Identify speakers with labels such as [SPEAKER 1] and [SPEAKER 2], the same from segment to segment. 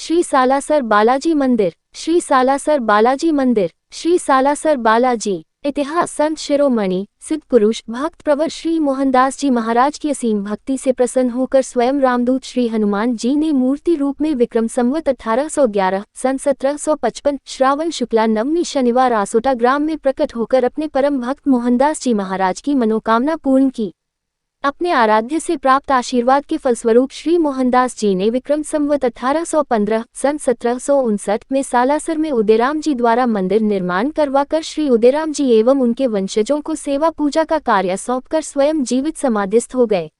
[SPEAKER 1] श्री सालासर बालाजी मंदिर, श्री सालासर बालाजी मंदिर, श्री सालासर बालाजी। इतिहास। संत शिरोमणि सिद्ध पुरुष भक्त प्रवर श्री मोहनदास जी महाराज की असीम भक्ति से प्रसन्न होकर स्वयं रामदूत श्री हनुमान जी ने मूर्ति रूप में विक्रम संवत 1811 सन 1755 श्रावण शुक्ला नवमी शनिवार आसोटा ग्राम में प्रकट होकर अपने परम भक्त मोहनदास जी महाराज की मनोकामना पूर्ण की। अपने आराध्य से प्राप्त आशीर्वाद के फलस्वरूप श्री मोहनदास जी ने विक्रम संवत 1815 सन 1759 में सालासर में उदयराम जी द्वारा मंदिर निर्माण करवाकर श्री उदयराम जी एवं उनके वंशजों को सेवा पूजा का कार्य सौंपकर स्वयं जीवित समाधिस्थ हो गए।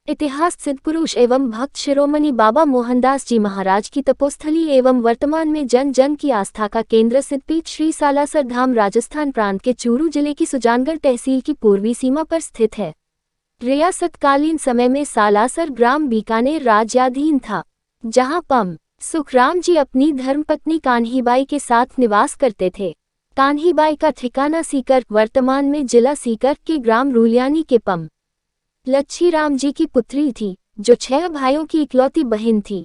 [SPEAKER 1] इतिहास। सिद्ध पुरुष एवं भक्त शिरोमणि बाबा मोहनदास जी महाराज की तपोस्थली एवं वर्तमान में जन जन की आस्था का केंद्र सिद्धपीठ श्री सालासर धाम राजस्थान प्रांत के चूरू जिले की सुजानगढ़ तहसील की पूर्वी सीमा पर स्थित है। रियासतकालीन समय में सालासर ग्राम बीकानेर राज्याधीन था, जहां पम सुखराम जी अपनी धर्मपत्नी कान्हीबाई के साथ निवास करते थे। कान्हीबाई का ठिकाना सीकर वर्तमान में जिला सीकर के ग्राम रूलियानी के पम लच्छीराम जी की पुत्री थी, जो 6 भाइयों की इकलौती बहन थी।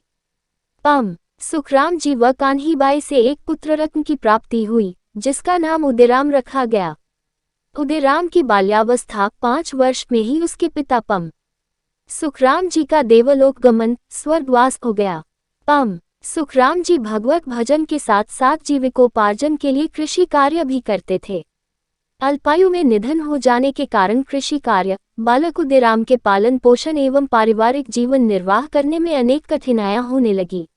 [SPEAKER 1] पम सुखराम जी व कान्हीबाई से एक पुत्र रत्न की प्राप्ति हुई, जिसका नाम उदयराम रखा गया। उदयराम की बाल्यावस्था 5 वर्ष में ही उसके पिता पम सुखराम जी का देवलोक गमन स्वर्गवास हो गया। पम सुखराम जी भगवत भजन के साथ साथ जीविकोपार्जन के लिए कृषि कार्य भी करते थे। अल्पायु में निधन हो जाने के कारण कृषि कार्य, बालक उदयराम के पालन पोषण एवं पारिवारिक जीवन निर्वाह करने में अनेक कठिनाइयां होने लगी।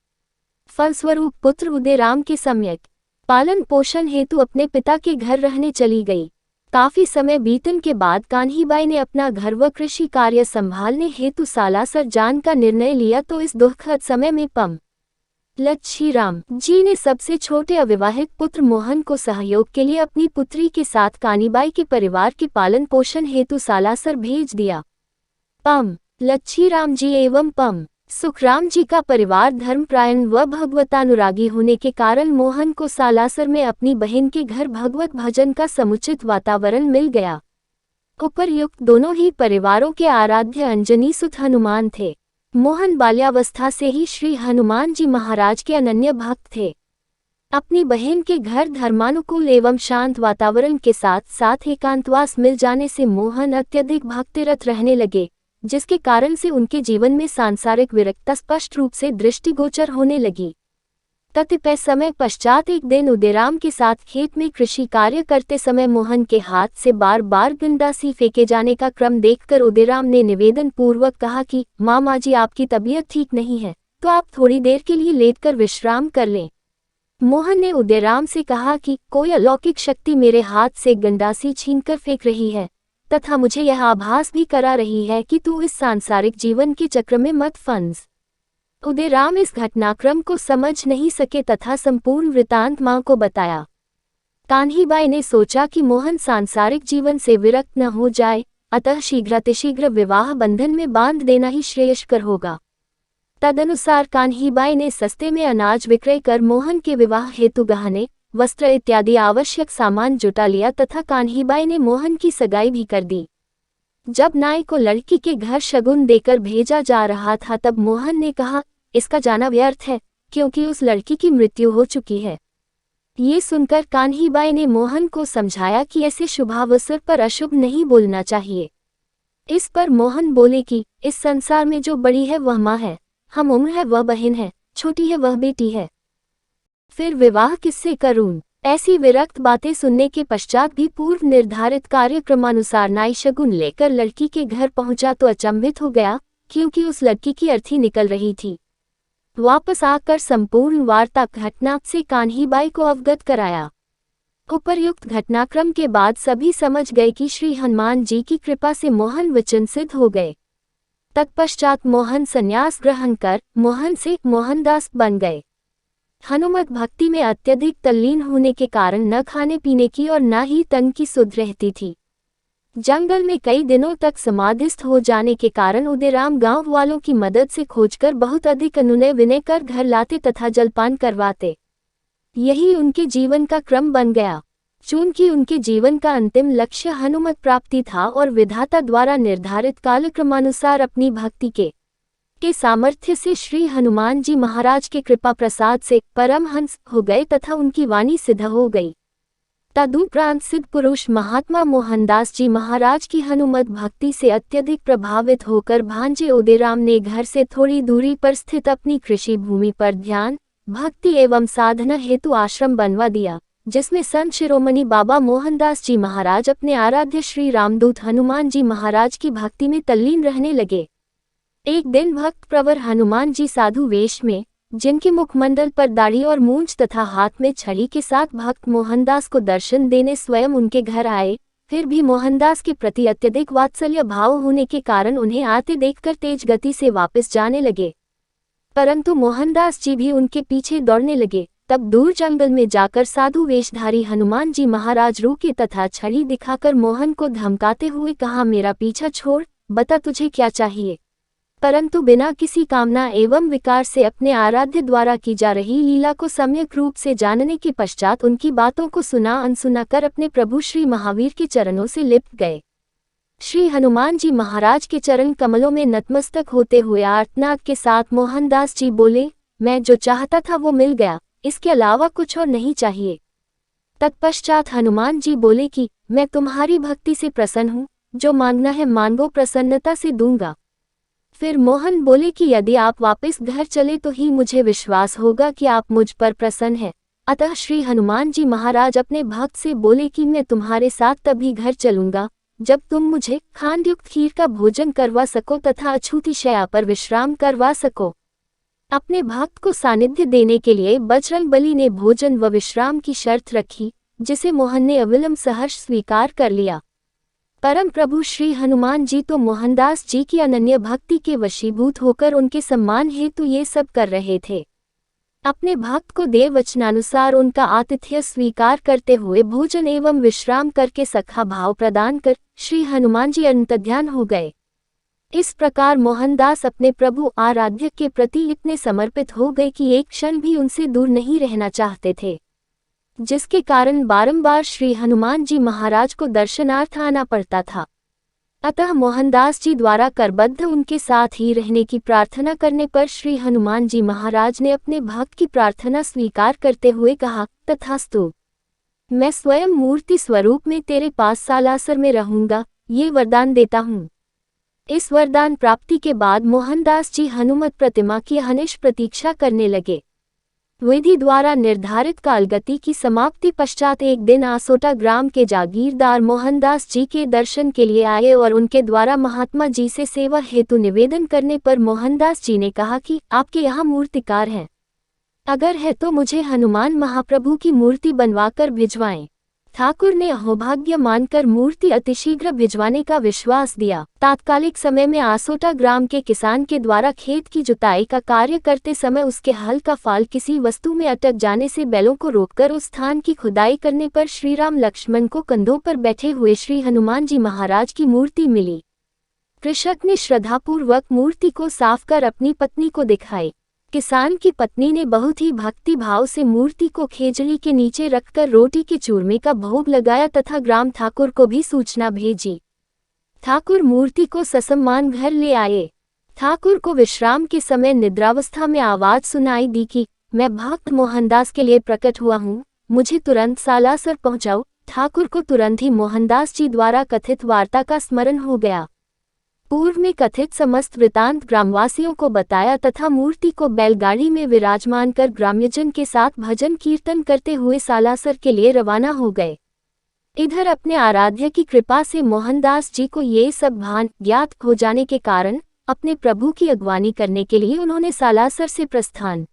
[SPEAKER 1] फलस्वरूप पुत्र उदयराम के सम्यक पालन पोषण हेतु अपने पिता के घर रहने चली गई। काफी समय बीतने के बाद कान्हीबाई ने अपना घर व कृषि कार्य संभालने हेतु सालासर जाने का निर्णय लिया, तो इस दुखद समय में पम लच्छीराम जी ने सबसे छोटे अविवाहित पुत्र मोहन को सहयोग के लिए अपनी पुत्री के साथ कान्हीबाई के परिवार के पालन पोषण हेतु सालासर भेज दिया। पम लच्छीराम जी एवं पम सुखराम जी का परिवार धर्मप्रायण व भगवतानुरागी होने के कारण मोहन को सालासर में अपनी बहन के घर भगवत भजन का समुचित वातावरण मिल गया। उपर्युक्त दोनों ही परिवारों के आराध्य अंजनी सुत हनुमान थे। मोहन बाल्यावस्था से ही श्री हनुमान जी महाराज के अनन्य भक्त थे। अपनी बहन के घर धर्मानुकूल एवं शांत वातावरण के साथ साथ एकांतवास मिल जाने से मोहन अत्यधिक भक्तिरत रहने लगे, जिसके कारण से उनके जीवन में सांसारिक विरक्ता स्पष्ट रूप से दृष्टिगोचर होने लगी। कतिपय समय पश्चात एक दिन उदयराम के साथ खेत में कृषि कार्य करते समय मोहन के हाथ से बार बार गंडासी फेंके जाने का क्रम देखकर उदयराम ने निवेदन पूर्वक कहा कि मामा जी, आपकी तबीयत ठीक नहीं है, तो आप थोड़ी देर के लिए लेटकर विश्राम कर लें। मोहन ने उदयराम से कहा कि कोई अलौकिक शक्ति मेरे हाथ से गंडासी छीनकर फेंक रही है तथा मुझे यह आभास भी करा रही है कि तू इस सांसारिक जीवन के चक्र में मत फंस। उदयराम इस घटनाक्रम को समझ नहीं सके तथा संपूर्ण वृतांत मां को बताया। कान्हीबाई ने सोचा कि मोहन सांसारिक जीवन से विरक्त न हो जाए, अतः शीघ्रातिशीघ्र विवाह बंधन में बांध देना ही श्रेयस्कर होगा। तदनुसार कान्हीबाई ने सस्ते में अनाज विक्रय कर मोहन के विवाह हेतु गहने, वस्त्र इत्यादि आवश्यक सामान जुटा लिया तथा कान्हीबाई ने मोहन की सगाई भी कर दी। जब नाई को लड़की के घर शगुन देकर भेजा जा रहा था, तब मोहन ने कहा, इसका जाना व्यर्थ है, क्योंकि उस लड़की की मृत्यु हो चुकी है। ये सुनकर कान्हीबाई ने मोहन को समझाया कि ऐसे शुभावसर पर अशुभ नहीं बोलना चाहिए। इस पर मोहन बोले कि इस संसार में जो बड़ी है वह माँ है, हम उम्र है वह बहन है, छोटी है वह बेटी है, फिर विवाह किससे करूं। ऐसी विरक्त बातें सुनने के पश्चात भी पूर्व निर्धारित कार्यक्रमानुसार नाई शगुन लेकर लड़की के घर पहुंचा तो अचंभित हो गया, क्योंकि उस लड़की की अर्थी निकल रही थी। वापस आकर संपूर्ण वार्ता घटना से कान्हीबाई को अवगत कराया। उपर्युक्त घटनाक्रम के बाद सभी समझ गए कि श्री हनुमान जी की कृपा से मोहन वचन सिद्ध हो गए। तत्पश्चात मोहन संन्यास ग्रहण कर मोहन से मोहनदास बन गए। हनुमत भक्ति में अत्यधिक तल्लीन होने के कारण न खाने पीने की और न ही तन की सुध रहती थी। जंगल में कई दिनों तक समाधिस्थ हो जाने के कारण उदयराम गांव वालों की मदद से खोजकर बहुत अधिक अनुनय विनय कर घर लाते तथा जलपान करवाते। यही उनके जीवन का क्रम बन गया। चूंकि उनके जीवन का अंतिम लक्ष्य हनुमत प्राप्ति था और विधाता द्वारा निर्धारित कालक्रमानुसार अपनी भक्ति के के सामर्थ्य से श्री हनुमान जी महाराज के कृपा प्रसाद से परमहंस हो गए तथा उनकी वाणी सिद्ध हो गई। तदुपरांत सिद्ध पुरुष महात्मा मोहनदास जी महाराज की हनुमत भक्ति से अत्यधिक प्रभावित होकर भांजे उदयराम ने घर से थोड़ी दूरी पर स्थित अपनी कृषि भूमि पर ध्यान, भक्ति एवं साधना हेतु आश्रम बनवा दिया, जिसमें संत शिरोमणि बाबा मोहनदास जी महाराज अपने आराध्य श्री रामदूत हनुमान जी महाराज की भक्ति में तल्लीन रहने लगे। एक दिन भक्त प्रवर हनुमान जी साधु वेश में, जिनके मुखमंडल पर दाढ़ी और मूंछ तथा हाथ में छड़ी के साथ भक्त मोहनदास को दर्शन देने स्वयं उनके घर आए। फिर भी मोहनदास के प्रति अत्यधिक वात्सल्य भाव होने के कारण उन्हें आते देखकर तेज गति से वापस जाने लगे, परंतु मोहनदास जी भी उनके पीछे दौड़ने लगे। तब दूर जंगल में जाकर साधु वेशधारी हनुमान जी महाराज रुके तथा छड़ी दिखाकर मोहन को धमकाते हुए कहा, मेरा पीछा छोड़, बता तुझे क्या चाहिए। परंतु बिना किसी कामना एवं विकार से अपने आराध्य द्वारा की जा रही लीला को सम्यक रूप से जानने के पश्चात उनकी बातों को सुना अनसुना कर अपने प्रभु श्री महावीर के चरणों से लिप्ट गए। श्री हनुमान जी महाराज के चरण कमलों में नतमस्तक होते हुए आर्तनाद के साथ मोहनदास जी बोले, मैं जो चाहता था वो मिल गया, इसके अलावा कुछ और नहीं चाहिए। तत्पश्चात हनुमान जी बोले कि मैं तुम्हारी भक्ति से प्रसन्न हूँ, जो मांगना है मांगो, प्रसन्नता से दूंगा। फिर मोहन बोले कि यदि आप वापस घर चले तो ही मुझे विश्वास होगा कि आप मुझ पर प्रसन्न हैं। अतः श्री हनुमान जी महाराज अपने भक्त से बोले कि मैं तुम्हारे साथ तभी घर चलूंगा जब तुम मुझे खांडयुक्त खीर का भोजन करवा सको तथा अछूती शैया पर विश्राम करवा सको। अपने भक्त को सानिध्य देने के लिए बजरंग बली ने भोजन व विश्राम की शर्त रखी, जिसे मोहन ने अविलंब सहर्ष स्वीकार कर लिया। परम प्रभु श्री हनुमान जी तो मोहनदास जी की अनन्य भक्ति के वशीभूत होकर उनके सम्मान हेतु ये सब कर रहे थे। अपने भक्त को देव वचनानुसार उनका आतिथ्य स्वीकार करते हुए भोजन एवं विश्राम करके सखा भाव प्रदान कर श्री हनुमान जी अंतर्ध्यान हो गए। इस प्रकार मोहनदास अपने प्रभु आराध्य के प्रति इतने समर्पित हो गए कि एक क्षण भी उनसे दूर नहीं रहना चाहते थे, जिसके कारण बारंबार श्री हनुमान जी महाराज को दर्शनार्थ आना पड़ता था। अतः मोहनदास जी द्वारा करबद्ध उनके साथ ही रहने की प्रार्थना करने पर श्री हनुमान जी महाराज ने अपने भक्त की प्रार्थना स्वीकार करते हुए कहा, तथास्तु, मैं स्वयं मूर्ति स्वरूप में तेरे पास सालासर में रहूंगा, ये वरदान देता हूँ। इस वरदान प्राप्ति के बाद मोहनदास जी हनुमत प्रतिमा की अहनिश प्रतीक्षा करने लगे। विधि द्वारा निर्धारित कालगति की समाप्ति पश्चात एक दिन आसोटा ग्राम के जागीरदार मोहनदास जी के दर्शन के लिए आए और उनके द्वारा महात्मा जी से सेवा हेतु निवेदन करने पर मोहनदास जी ने कहा कि आपके यहाँ मूर्तिकार हैं, अगर है तो मुझे हनुमान महाप्रभु की मूर्ति बनवाकर भिजवाएं। ठाकुर ने अहोभाग्य मानकर मूर्ति अतिशीघ्र भिजवाने का विश्वास दिया। तात्कालिक समय में आसोटा ग्राम के किसान के द्वारा खेत की जुताई का कार्य करते समय उसके हल का फाल किसी वस्तु में अटक जाने से बैलों को रोककर उस स्थान की खुदाई करने पर श्रीराम लक्ष्मण को कंधों पर बैठे हुए श्री हनुमान जी महाराज की मूर्ति मिली। कृषक ने श्रद्धापूर्वक मूर्ति को साफ कर अपनी पत्नी को दिखाई। किसान की पत्नी ने बहुत ही भक्ति भाव से मूर्ति को खेजड़ी के नीचे रखकर रोटी के चूरमे का भोग लगाया तथा ग्राम ठाकुर को भी सूचना भेजी। ठाकुर मूर्ति को ससम्मान घर ले आए। ठाकुर को विश्राम के समय निद्रावस्था में आवाज सुनाई दी कि मैं भक्त मोहनदास के लिए प्रकट हुआ हूँ, मुझे तुरंत सालासर पहुँचाओ। ठाकुर को तुरंत ही मोहनदास जी द्वारा कथित वार्ता का स्मरण हो गया। पूर्व में कथित समस्त वृतांत ग्रामवासियों को बताया तथा मूर्ति को बैलगाड़ी में विराजमान कर ग्राम्यजन के साथ भजन कीर्तन करते हुए सालासर के लिए रवाना हो गए। इधर अपने आराध्य की कृपा से मोहनदास जी को ये सब भान ज्ञात हो जाने के कारण अपने प्रभु की अगवानी करने के लिए उन्होंने सालासर से प्रस्थान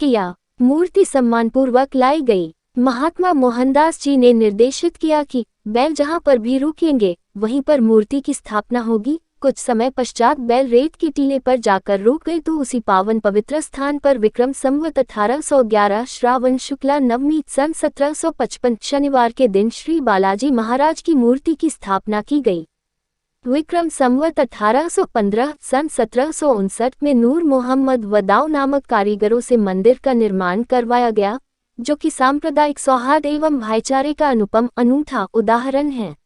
[SPEAKER 1] किया। मूर्ति सम्मानपूर्वक लाई गई। महात्मा मोहनदास जी ने निर्देशित किया कि बैल जहाँ पर भी रुकेंगे वहीं पर मूर्ति की स्थापना होगी। कुछ समय पश्चात बैल रेत की टीले पर जाकर रुक गए तो उसी पावन पवित्र स्थान पर विक्रम संवत 1811 श्रावण शुक्ला नवमी सन 1755 शनिवार के दिन श्री बालाजी महाराज की मूर्ति की स्थापना की गई। विक्रम संवत 1815 सन 1759 में नूर मोहम्मद वदाऊ नामक कारीगरों से मंदिर का निर्माण करवाया गया, जो कि सांप्रदायिक सौहार्द एवं भाईचारे का अनुपम अनूठा उदाहरण है।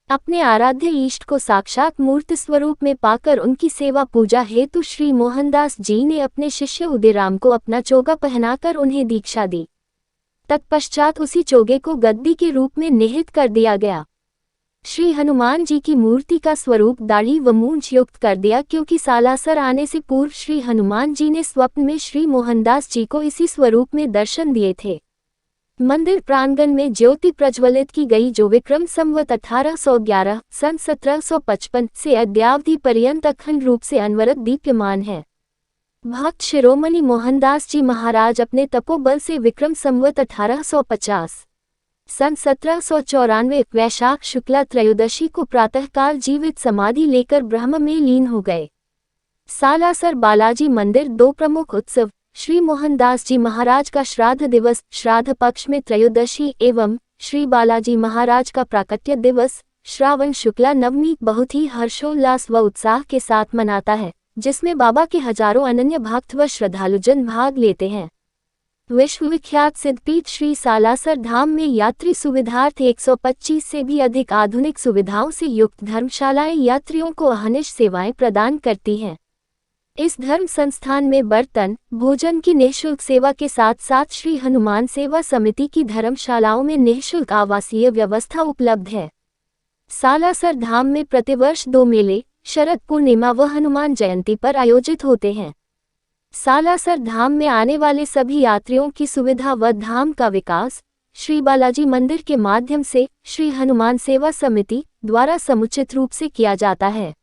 [SPEAKER 1] अपने आराध्य इष्ट को साक्षात मूर्त स्वरूप में पाकर उनकी सेवा पूजा हेतु श्री मोहनदास जी ने अपने शिष्य उदयराम को अपना चोगा पहनाकर उन्हें दीक्षा दी। तत्पश्चात उसी चोगे को गद्दी के रूप में निहित कर दिया गया। श्री हनुमान जी की मूर्ति का स्वरूप दाढ़ी व मूंछ युक्त कर दिया, क्योंकि सालासर आने से पूर्व श्री हनुमान जी ने स्वप्न में श्री मोहनदास जी को इसी स्वरूप में दर्शन दिए थे। मंदिर प्रांगण में ज्योति प्रज्वलित की गई, जो विक्रम संवत 1811 सन 1755 से अद्यावधि पर्यंत अखंड रूप से अनवरत दीप्यमान है। भक्त शिरोमणि मोहनदास जी महाराज अपने तपोबल से विक्रम संवत 1850 सन 1794 वैशाख शुक्ला त्रयोदशी को प्रातःकाल जीवित समाधि लेकर ब्रह्म में लीन हो गए। सालासर बालाजी मंदिर दो प्रमुख उत्सव, श्री मोहनदास जी महाराज का श्राद्ध दिवस श्राद्ध पक्ष में त्रयोदशी एवं श्री बालाजी महाराज का प्राकट्य दिवस श्रावण शुक्ला नवमी बहुत ही हर्षोल्लास व उत्साह के साथ मनाता है, जिसमें बाबा के हजारों अनन्य भक्त व श्रद्धालुजन भाग लेते हैं। विश्वविख्यात सिद्धपीठ श्री सालासर धाम में यात्री सुविधार्थ 125 से भी अधिक आधुनिक सुविधाओं से युक्त धर्मशालाएं यात्रियों को अहनिश सेवाएं प्रदान करती हैं। इस धर्म संस्थान में बर्तन भोजन की निःशुल्क सेवा के साथ साथ श्री हनुमान सेवा समिति की धर्मशालाओं में निःशुल्क आवासीय व्यवस्था उपलब्ध है। सालासर धाम में प्रतिवर्ष 2 मेले शरद पूर्णिमा व हनुमान जयंती पर आयोजित होते हैं। सालासर धाम में आने वाले सभी यात्रियों की सुविधा व धाम का विकास श्री बालाजी मंदिर के माध्यम से श्री हनुमान सेवा समिति द्वारा समुचित रूप से किया जाता है।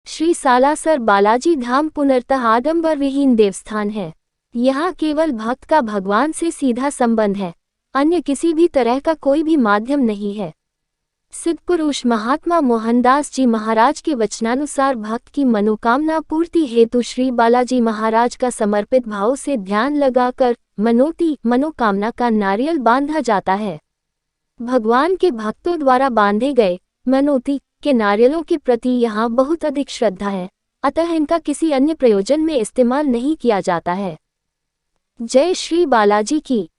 [SPEAKER 1] श्री सालासर बालाजी धाम पुनर्तः आडंबर विहीन देवस्थान है। यहाँ केवल भक्त का भगवान से सीधा संबंध है, अन्य किसी भी तरह का कोई भी माध्यम नहीं है। सिद्ध पुरुष महात्मा मोहनदास जी महाराज के वचनानुसार भक्त की मनोकामना पूर्ति हेतु श्री बालाजी महाराज का समर्पित भाव से ध्यान लगाकर मनोती मनोकामना का नारियल बांधा जाता है। भगवान के भक्तों द्वारा बांधे गए मनोती के नारियलों के प्रति यहाँ बहुत अधिक श्रद्धा है, अतः इनका किसी अन्य प्रयोजन में इस्तेमाल नहीं किया जाता है। जय श्री बालाजी की।